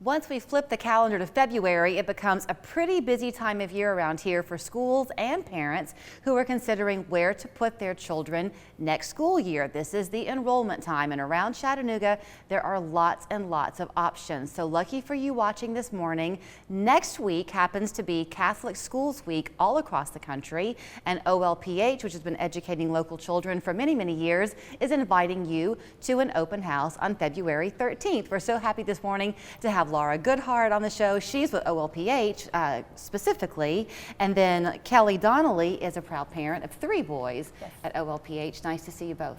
Once we flip the calendar to February, it becomes a pretty busy time of year around here for schools and parents who are considering where to put their children next school year. This is the enrollment time, and around Chattanooga, there are lots and lots of options. So lucky for you watching this morning, next week happens to be Catholic Schools Week all across the country, and OLPH, which has been educating local children for many, many years, is inviting you to an open house on February 13th. We're so happy this morning to have Laura Goodhart on the show. She's with OLPH specifically, and then Kelly Donnelly is a proud parent of 3 boys at OLPH. Nice to see you both.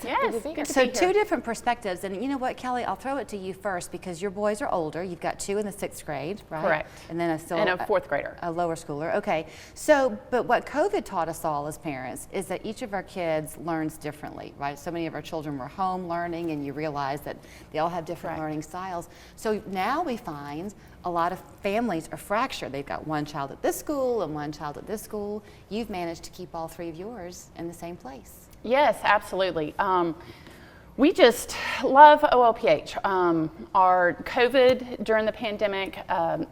Yes, good to be here. So 2 different perspectives, and you know what, Kelly, I'll throw it to you first because your boys are older. You've got 2 in the 6th grade, right? Correct. And then a 4th grader. A lower schooler. Okay. So, but what COVID taught us all as parents is that each of our kids learns differently, right? So many of our children were home learning, and you realize that they all have different learning styles. So now we find a lot of families are fractured. They've got one child at this school and one child at this school. You've managed to keep all 3 of yours in the same place. Yes, absolutely. We just love OLPH. Our COVID during the pandemic,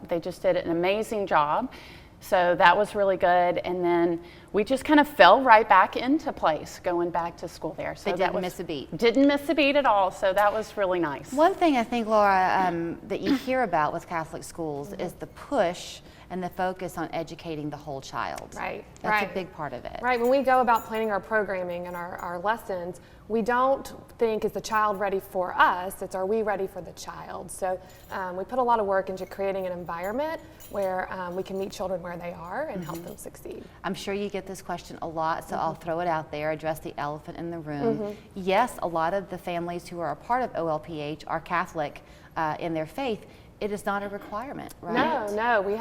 they just did an amazing job. So that was really good. And then we just kind of fell right back into place going back to school there. So they didn't miss a beat. Didn't miss a beat at all. So that was really nice. One thing I think, Laura, that you hear about with Catholic schools is the push and the focus on educating the whole child. Right. That's a big part of it. Right. When we go about planning our programming and our lessons, we don't think, is the child ready for us? It's, are we ready for the child? So we put a lot of work into creating an environment where we can meet children where they are and help them succeed. I'm sure you get this question a lot, so I'll throw it out there, address the elephant in the room. Yes, a lot of the families who are a part of OLPH are Catholic in their faith. It is not a requirement, right? No, we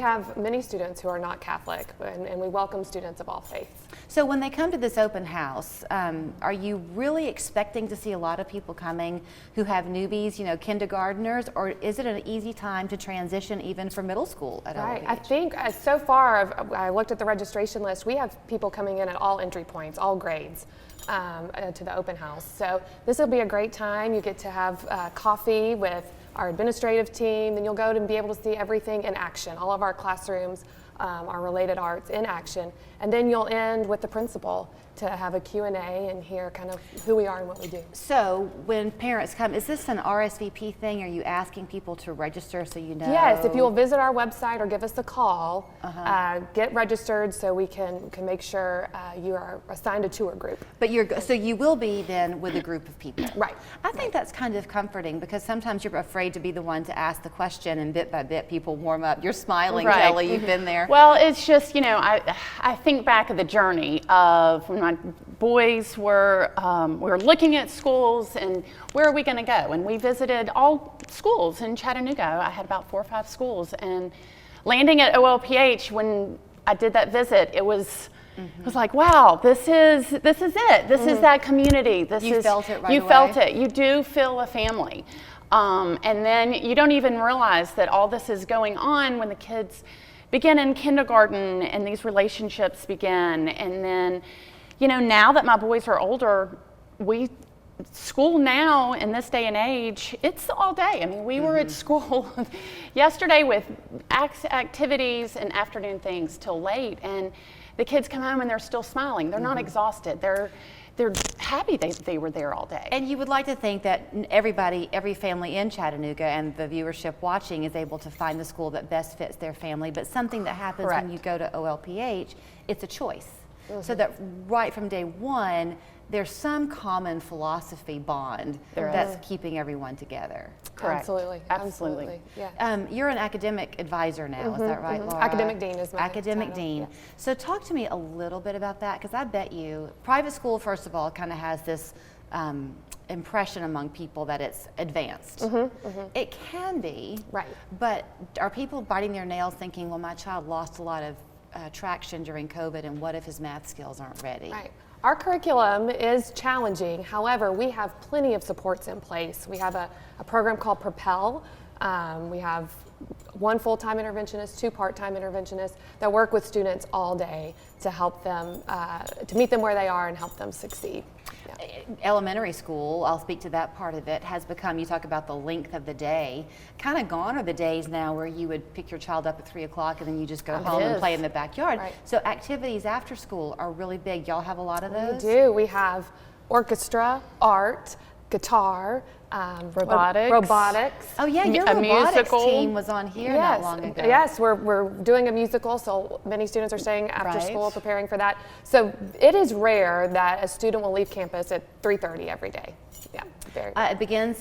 have many students who are not Catholic, and we welcome students of all faiths. So when they come to this open house, are you really expecting to see a lot of people coming who have newbies, you know, kindergartners, or is it an easy time to transition even for middle school at Right. OLPH? I think so far, I looked at the registration list, we have people coming in at all entry points, all grades. To the open house. So this will be a great time. You get to have coffee with our administrative team, and you'll go and be able to see everything in action. All of our classrooms are related arts in action. And then you'll end with the principal to have a Q&A and hear kind of who we are and what we do. So when parents come, is this an RSVP thing? Are you asking people to register so you know? Yes, if you'll visit our website or give us a call, get registered so we can make sure you are assigned a tour group. But so you will be then with a group of people. Right. I think that's kind of comforting because sometimes you're afraid to be the one to ask the question, and bit by bit people warm up. You're smiling, Kelly, you've been there. Well, it's just, you know, I think back of the journey of when my boys were looking at schools and where are we going to go, and we visited all schools in Chattanooga. I had about 4 or 5 schools, and landing at OLPH when I did that visit, it was like, wow, this is it. This is that community. You felt it right You away. felt it. You do feel a family. And then you don't even realize that all this is going on when the kids begin in kindergarten and these relationships begin. And then, you know, now that my boys are older, school now in this day and age, it's all day. I mean, we were at school yesterday with activities and afternoon things till late, and the kids come home and they're still smiling. They're not exhausted. They're happy they were there all day. And you would like to think that every family in Chattanooga and the viewership watching is able to find the school that best fits their family, but something that happens when you go to OLPH, it's a choice. So that right from day one, there's some common philosophy bond that's keeping everyone together. Correct. Absolutely. Yeah. You're an academic advisor now, is that right, Laura? Academic dean is my Academic title. dean. Yeah. So talk to me a little bit about that, because I bet you private school, first of all, kind of has this impression among people that it's advanced. It can be, right? But are people biting their nails thinking, well, my child lost a lot of traction during COVID, and what if his math skills aren't ready? Right. Our curriculum is challenging. However, we have plenty of supports in place. We have a program called Propel. We have 1 full-time interventionist, 2 part-time interventionists that work with students all day to help them, to meet them where they are and help them succeed. Yeah. Elementary school, I'll speak to that part of it, has become, you talk about the length of the day, kind of gone are the days now where you would pick your child up at 3 o'clock and then you just go home and play in the backyard. Right. So activities after school are really big. Y'all have a lot of those? We do. We have orchestra, art, guitar, robotics. Oh yeah, your A robotics musical. team was on here not long ago. Yes, we're doing a musical, so many students are staying after Right. school preparing for that. So it is rare that a student will leave campus at 3:30 every day. Yeah, very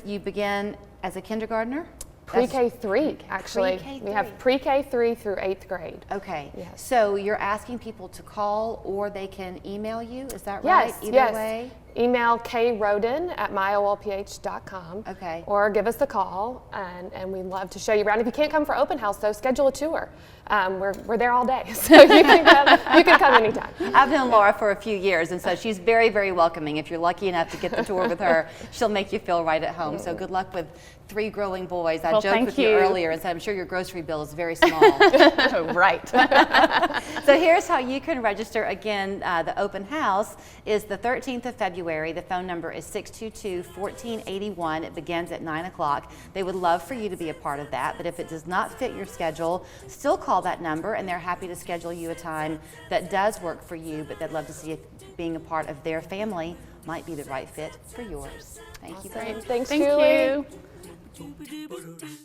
You begin as a kindergartner? Pre-K 3, actually. Pre-K We have 3. pre-K 3 through 8th grade. Okay. Yes. So you're asking people to call or they can email you, is that right? Yes, Either yes. way? Email kroden@myolph.com. Okay. Or give us the call, and we'd love to show you around. If you can't come for open house, though, schedule a tour. We're there all day, so you can come anytime. I've known Laura for a few years, and so she's very, very welcoming. If you're lucky enough to get the tour with her, she'll make you feel right at home. So good luck with 3 growing boys. I Well, joked thank with you you. earlier and said I'm sure your grocery bill is very small. Right. So here's how you can register. Again, the open house is the 13th of February. The phone number is 622-1481. It begins at 9 o'clock. They would love for you to be a part of that, but if it does not fit your schedule, still call that number and they're happy to schedule you a time that does work for you, but they'd love to see if being a part of their family might be the right fit for yours. Thank you very much. Thanks, Thank Julie. you.